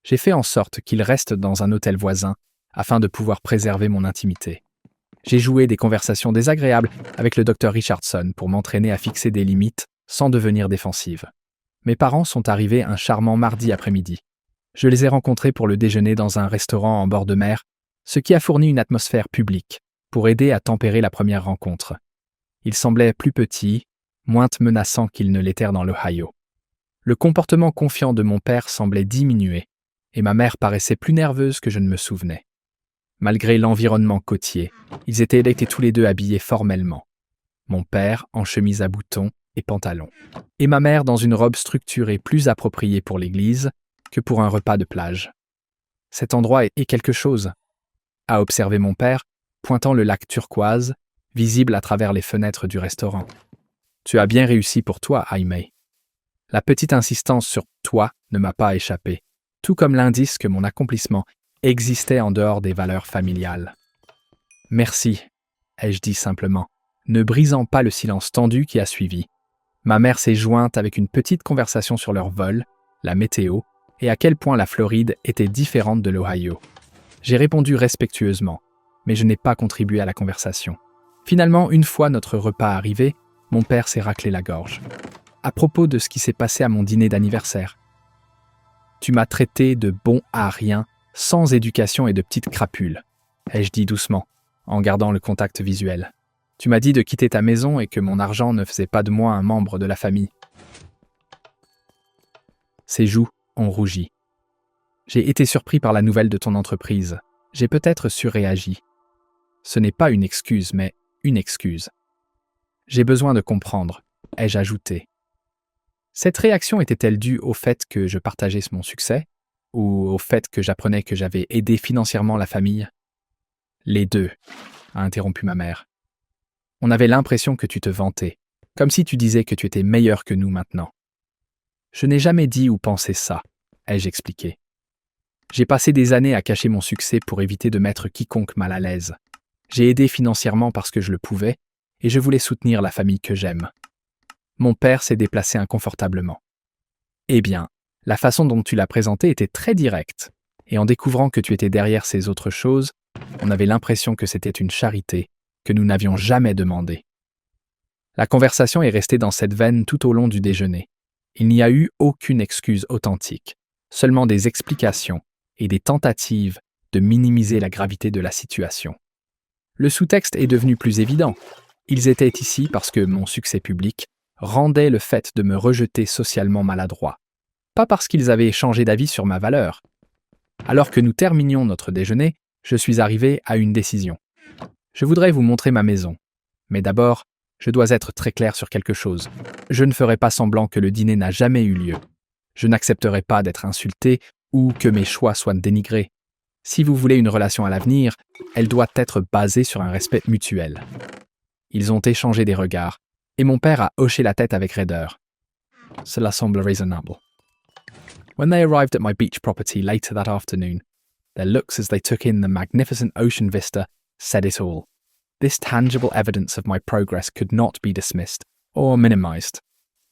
J'ai fait en sorte qu'ils restent dans un hôtel voisin afin de pouvoir préserver mon intimité. J'ai joué des conversations désagréables avec le Dr Richardson pour m'entraîner à fixer des limites sans devenir défensive. Mes parents sont arrivés un charmant mardi après-midi. Je les ai rencontrés pour le déjeuner dans un restaurant en bord de mer, ce qui a fourni une atmosphère publique pour aider à tempérer la première rencontre. Ils semblaient plus petits, moins menaçants qu'ils ne l'étaient dans l'Ohio. Le comportement confiant de mon père semblait diminuer, et ma mère paraissait plus nerveuse que je ne me souvenais. Malgré l'environnement côtier, ils étaient tous les deux habillés formellement. Mon père en chemise à boutons et pantalon, et ma mère dans une robe structurée plus appropriée pour l'église que pour un repas de plage. Cet endroit est quelque chose, a observé mon père, pointant le lac turquoise, visible à travers les fenêtres du restaurant. Tu as bien réussi pour toi, Jaime. La petite insistance sur « toi » ne m'a pas échappé, tout comme l'indice que mon accomplissement existait en dehors des valeurs familiales. Merci, ai-je dit simplement, ne brisant pas le silence tendu qui a suivi. Ma mère s'est jointe avec une petite conversation sur leur vol, la météo, et à quel point la Floride était différente de l'Ohio. J'ai répondu respectueusement, mais je n'ai pas contribué à la conversation. Finalement, une fois notre repas arrivé, mon père s'est raclé la gorge. À propos de ce qui s'est passé à mon dîner d'anniversaire. Tu m'as traité de bon à rien, sans éducation et de petite crapule, ai-je dit doucement, en gardant le contact visuel. Tu m'as dit de quitter ta maison et que mon argent ne faisait pas de moi un membre de la famille. Ses joues ont rougi. J'ai été surpris par la nouvelle de ton entreprise. J'ai peut-être surréagi. Ce n'est pas une excuse, mais une excuse. J'ai besoin de comprendre, ai-je ajouté. Cette réaction était-elle due au fait que je partageais mon succès, ou au fait que j'apprenais que j'avais aidé financièrement la famille? Les deux, a interrompu ma mère. On avait l'impression que tu te vantais, comme si tu disais que tu étais meilleur que nous maintenant. Je n'ai jamais dit ou pensé ça, ai-je expliqué. J'ai passé des années à cacher mon succès pour éviter de mettre quiconque mal à l'aise. J'ai aidé financièrement parce que je le pouvais, et je voulais soutenir la famille que j'aime. Mon père s'est déplacé inconfortablement. Eh bien, la façon dont tu l'as présenté était très directe, et en découvrant que tu étais derrière ces autres choses, on avait l'impression que c'était une charité que nous n'avions jamais demandée. La conversation est restée dans cette veine tout au long du déjeuner. Il n'y a eu aucune excuse authentique, seulement des explications et des tentatives de minimiser la gravité de la situation. Le sous-texte est devenu plus évident. Ils étaient ici parce que mon succès public rendait le fait de me rejeter socialement maladroit, pas parce qu'ils avaient changé d'avis sur ma valeur. Alors que nous terminions notre déjeuner, je suis arrivé à une décision. Je voudrais vous montrer ma maison, mais d'abord, je dois être très clair sur quelque chose. Je ne ferai pas semblant que le dîner n'a jamais eu lieu. Je n'accepterai pas d'être insulté ou que mes choix soient dénigrés. Si vous voulez une relation à l'avenir, elle doit être basée sur un respect mutuel. Ils ont échangé des regards, et mon père a hoché la tête avec raideur. Cela semble raisonnable. When they arrived at my beach property later that afternoon, their looks as they took in the magnificent ocean vista said it all. This tangible evidence of my progress could not be dismissed or minimized.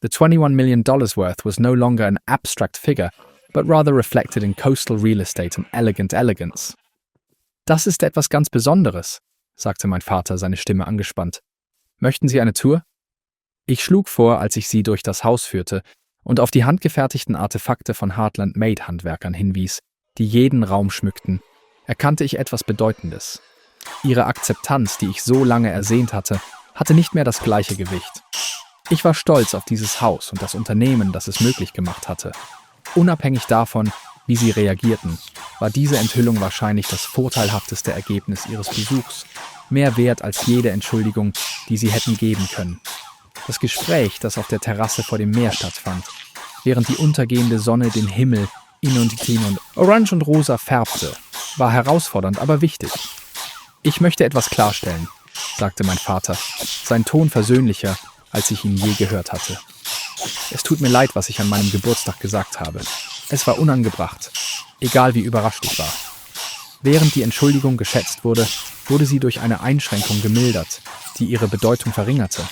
The $21 million worth was no longer an abstract figure, but rather reflected in coastal real estate and elegant elegance. Das ist etwas ganz Besonderes, sagte mein Vater, seine Stimme angespannt. Möchten Sie eine Tour? Ich schlug vor, als ich sie durch das Haus führte und auf die handgefertigten Artefakte von Heartland Made-Handwerkern hinwies, die jeden Raum schmückten, erkannte ich etwas Bedeutendes. Ihre Akzeptanz, die ich so lange ersehnt hatte, hatte nicht mehr das gleiche Gewicht. Ich war stolz auf dieses Haus und das Unternehmen, das es möglich gemacht hatte. Unabhängig davon, wie sie reagierten, war diese Enthüllung wahrscheinlich das vorteilhafteste Ergebnis ihres Besuchs, mehr wert als jede Entschuldigung, die sie hätten geben können. Das Gespräch, das auf der Terrasse vor dem Meer stattfand, während die untergehende Sonne den Himmel in und orange und rosa färbte, war herausfordernd, aber wichtig. »Ich möchte etwas klarstellen«, sagte mein Vater, sein Ton versöhnlicher, als ich ihn je gehört hatte. »Es tut mir leid, was ich an meinem Geburtstag gesagt habe. Es war unangebracht, egal wie überrascht ich war.« Während die Entschuldigung geschätzt wurde, wurde sie durch eine Einschränkung gemildert, die ihre Bedeutung verringerte.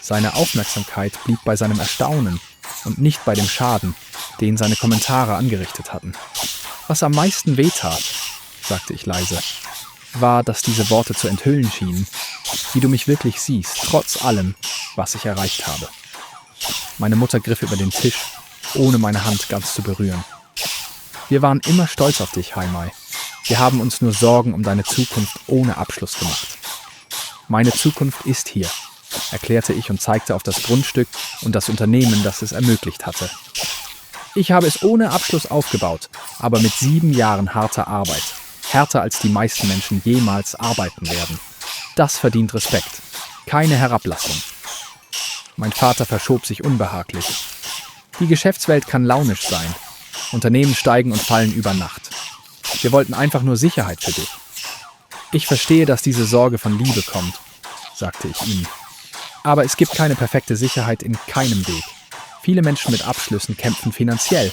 Seine Aufmerksamkeit blieb bei seinem Erstaunen und nicht bei dem Schaden, den seine Kommentare angerichtet hatten. »Was am meisten wehtat«, sagte ich leise, »war, dass diese Worte zu enthüllen schienen, wie du mich wirklich siehst, trotz allem, was ich erreicht habe.« Meine Mutter griff über den Tisch, ohne meine Hand ganz zu berühren. »Wir waren immer stolz auf dich, Hai-Mai. Wir haben uns nur Sorgen um deine Zukunft ohne Abschluss gemacht.« »Meine Zukunft ist hier«, erklärte ich und zeigte auf das Grundstück und das Unternehmen, das es ermöglicht hatte. »Ich habe es ohne Abschluss aufgebaut, aber mit 7 Jahren harter Arbeit. Härter als die meisten Menschen jemals arbeiten werden. Das verdient Respekt, keine Herablassung.« Mein Vater verschob sich unbehaglich. »Die Geschäftswelt kann launisch sein. Unternehmen steigen und fallen über Nacht. Wir wollten einfach nur Sicherheit für dich.« »Ich verstehe, dass diese Sorge von Liebe kommt«, sagte ich ihm. »Aber es gibt keine perfekte Sicherheit in keinem Weg. Viele Menschen mit Abschlüssen kämpfen finanziell,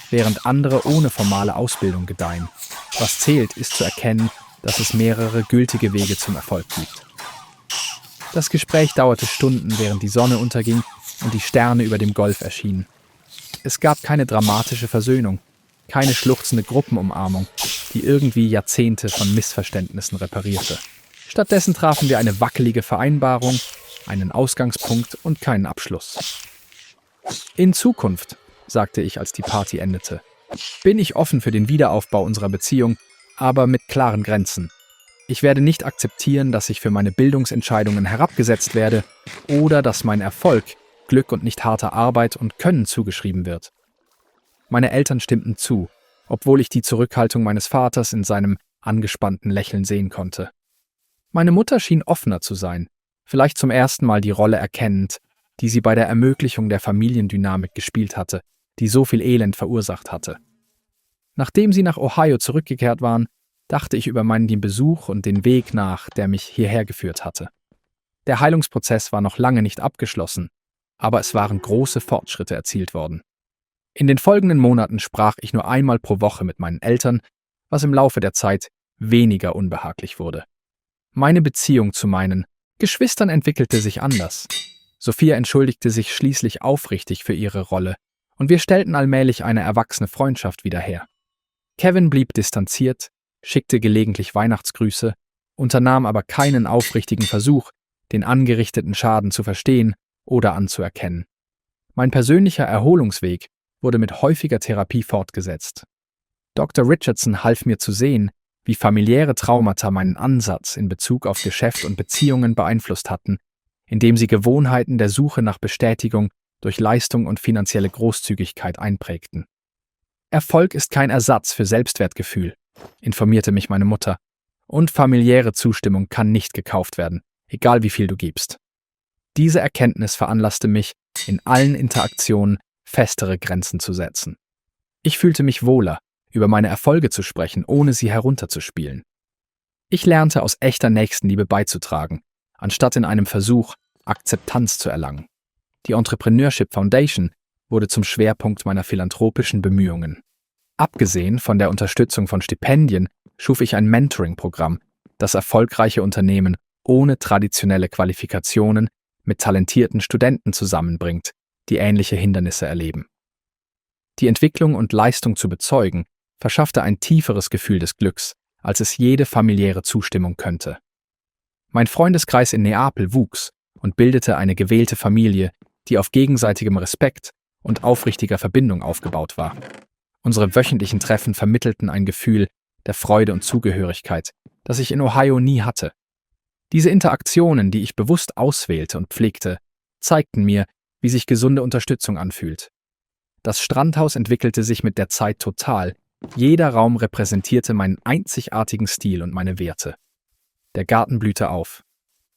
während andere ohne formale Ausbildung gedeihen. Was zählt, ist zu erkennen, dass es mehrere gültige Wege zum Erfolg gibt.« Das Gespräch dauerte Stunden, während die Sonne unterging und die Sterne über dem Golf erschienen. Es gab keine dramatische Versöhnung, keine schluchzende Gruppenumarmung, die irgendwie Jahrzehnte von Missverständnissen reparierte. Stattdessen trafen wir eine wackelige Vereinbarung, einen Ausgangspunkt und keinen Abschluss. »In Zukunft«, sagte ich, als die Party endete, »bin ich offen für den Wiederaufbau unserer Beziehung, aber mit klaren Grenzen. Ich werde nicht akzeptieren, dass ich für meine Bildungsentscheidungen herabgesetzt werde oder dass mein Erfolg Glück und nicht harter Arbeit und Können zugeschrieben wird.« Meine Eltern stimmten zu, obwohl ich die Zurückhaltung meines Vaters in seinem angespannten Lächeln sehen konnte. Meine Mutter schien offener zu sein, vielleicht zum ersten Mal die Rolle erkennend, die sie bei der Ermöglichung der Familiendynamik gespielt hatte, die so viel Elend verursacht hatte. Nachdem sie nach Ohio zurückgekehrt waren, dachte ich über meinen Besuch und den Weg nach, der mich hierher geführt hatte. Der Heilungsprozess war noch lange nicht abgeschlossen, aber es waren große Fortschritte erzielt worden. In den folgenden Monaten sprach ich nur einmal pro Woche mit meinen Eltern, was im Laufe der Zeit weniger unbehaglich wurde. Meine Beziehung zu meinen Geschwistern entwickelte sich anders. Sophia entschuldigte sich schließlich aufrichtig für ihre Rolle und wir stellten allmählich eine erwachsene Freundschaft wieder her. Kevin blieb distanziert, schickte gelegentlich Weihnachtsgrüße, unternahm aber keinen aufrichtigen Versuch, den angerichteten Schaden zu verstehen oder anzuerkennen. Mein persönlicher Erholungsweg wurde mit häufiger Therapie fortgesetzt. Dr. Richardson half mir zu sehen, wie familiäre Traumata meinen Ansatz in Bezug auf Geschäft und Beziehungen beeinflusst hatten, indem sie Gewohnheiten der Suche nach Bestätigung durch Leistung und finanzielle Großzügigkeit einprägten. »Erfolg ist kein Ersatz für Selbstwertgefühl«, informierte mich meine Mutter, »und familiäre Zustimmung kann nicht gekauft werden, egal wie viel du gibst.« Diese Erkenntnis veranlasste mich, in allen Interaktionen festere Grenzen zu setzen. Ich fühlte mich wohler, über meine Erfolge zu sprechen, ohne sie herunterzuspielen. Ich lernte, aus echter Nächstenliebe beizutragen, anstatt in einem Versuch, Akzeptanz zu erlangen. Die Entrepreneurship Foundation wurde zum Schwerpunkt meiner philanthropischen Bemühungen. Abgesehen von der Unterstützung von Stipendien schuf ich ein Mentoring-Programm, das erfolgreiche Unternehmen ohne traditionelle Qualifikationen mit talentierten Studenten zusammenbringt, die ähnliche Hindernisse erleben. Die Entwicklung und Leistung zu bezeugen, verschaffte ein tieferes Gefühl des Glücks, als es jede familiäre Zustimmung könnte. Mein Freundeskreis in Neapel wuchs und bildete eine gewählte Familie, die auf gegenseitigem Respekt und aufrichtiger Verbindung aufgebaut war. Unsere wöchentlichen Treffen vermittelten ein Gefühl der Freude und Zugehörigkeit, das ich in Ohio nie hatte. Diese Interaktionen, die ich bewusst auswählte und pflegte, zeigten mir, wie sich gesunde Unterstützung anfühlt. Das Strandhaus entwickelte sich mit der Zeit total. Jeder Raum repräsentierte meinen einzigartigen Stil und meine Werte. Der Garten blühte auf.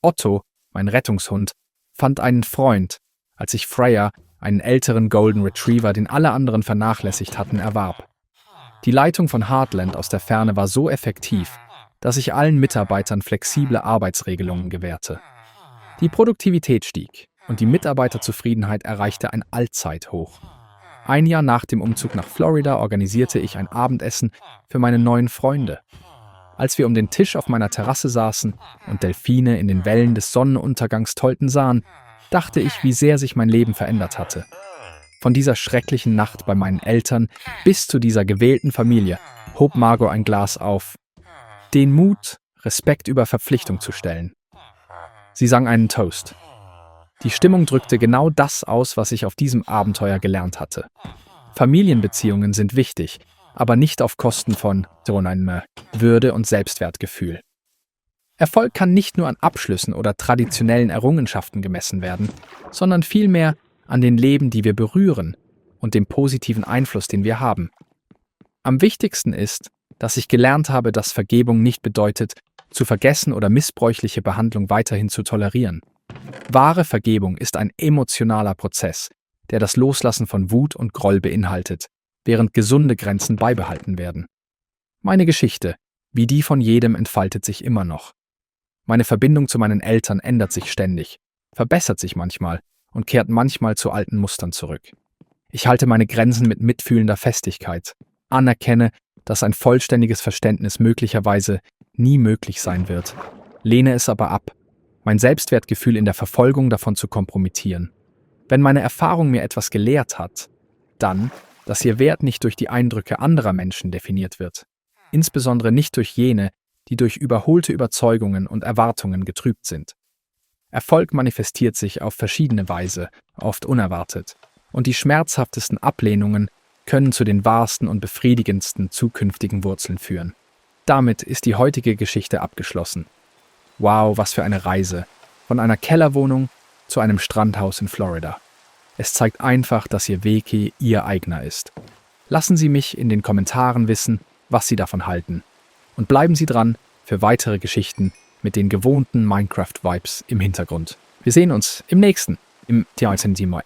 Otto, mein Rettungshund, fand einen Freund, als ich Freya, einen älteren Golden Retriever, den alle anderen vernachlässigt hatten, erwarb. Die Leitung von Heartland aus der Ferne war so effektiv, dass ich allen Mitarbeitern flexible Arbeitsregelungen gewährte. Die Produktivität stieg und die Mitarbeiterzufriedenheit erreichte ein Allzeithoch. Ein Jahr nach dem Umzug nach Florida organisierte ich ein Abendessen für meine neuen Freunde. Als wir um den Tisch auf meiner Terrasse saßen und Delfine in den Wellen des Sonnenuntergangs tollten sahen, dachte ich, wie sehr sich mein Leben verändert hatte. Von dieser schrecklichen Nacht bei meinen Eltern bis zu dieser gewählten Familie hob Margot ein Glas auf. Den Mut, Respekt über Verpflichtung zu stellen. Sie sang einen Toast. Die Stimmung drückte genau das aus, was ich auf diesem Abenteuer gelernt hatte. Familienbeziehungen sind wichtig, aber nicht auf Kosten von Würde und Selbstwertgefühl. Erfolg kann nicht nur an Abschlüssen oder traditionellen Errungenschaften gemessen werden, sondern vielmehr an den Leben, die wir berühren und dem positiven Einfluss, den wir haben. Am wichtigsten ist, dass ich gelernt habe, dass Vergebung nicht bedeutet, zu vergessen oder missbräuchliche Behandlung weiterhin zu tolerieren. Wahre Vergebung ist ein emotionaler Prozess, der das Loslassen von Wut und Groll beinhaltet, während gesunde Grenzen beibehalten werden. Meine Geschichte, wie die von jedem, entfaltet sich immer noch. Meine Verbindung zu meinen Eltern ändert sich ständig, verbessert sich manchmal und kehrt manchmal zu alten Mustern zurück. Ich halte meine Grenzen mit mitfühlender Festigkeit, anerkenne, dass ein vollständiges Verständnis möglicherweise nie möglich sein wird, lehne es aber ab, mein Selbstwertgefühl in der Verfolgung davon zu kompromittieren. Wenn meine Erfahrung mir etwas gelehrt hat, dann, dass ihr Wert nicht durch die Eindrücke anderer Menschen definiert wird, insbesondere nicht durch jene, die durch überholte Überzeugungen und Erwartungen getrübt sind. Erfolg manifestiert sich auf verschiedene Weise, oft unerwartet, und die schmerzhaftesten Ablehnungen können zu den wahrsten und befriedigendsten zukünftigen Wurzeln führen. Damit ist die heutige Geschichte abgeschlossen. Wow, was für eine Reise. Von einer Kellerwohnung zu einem Strandhaus in Florida. Es zeigt einfach, dass Ihr Weg Ihr eigener ist. Lassen Sie mich in den Kommentaren wissen, was Sie davon halten. Und bleiben Sie dran für weitere Geschichten mit den gewohnten Minecraft-Vibes im Hintergrund. Wir sehen uns im nächsten, im Team.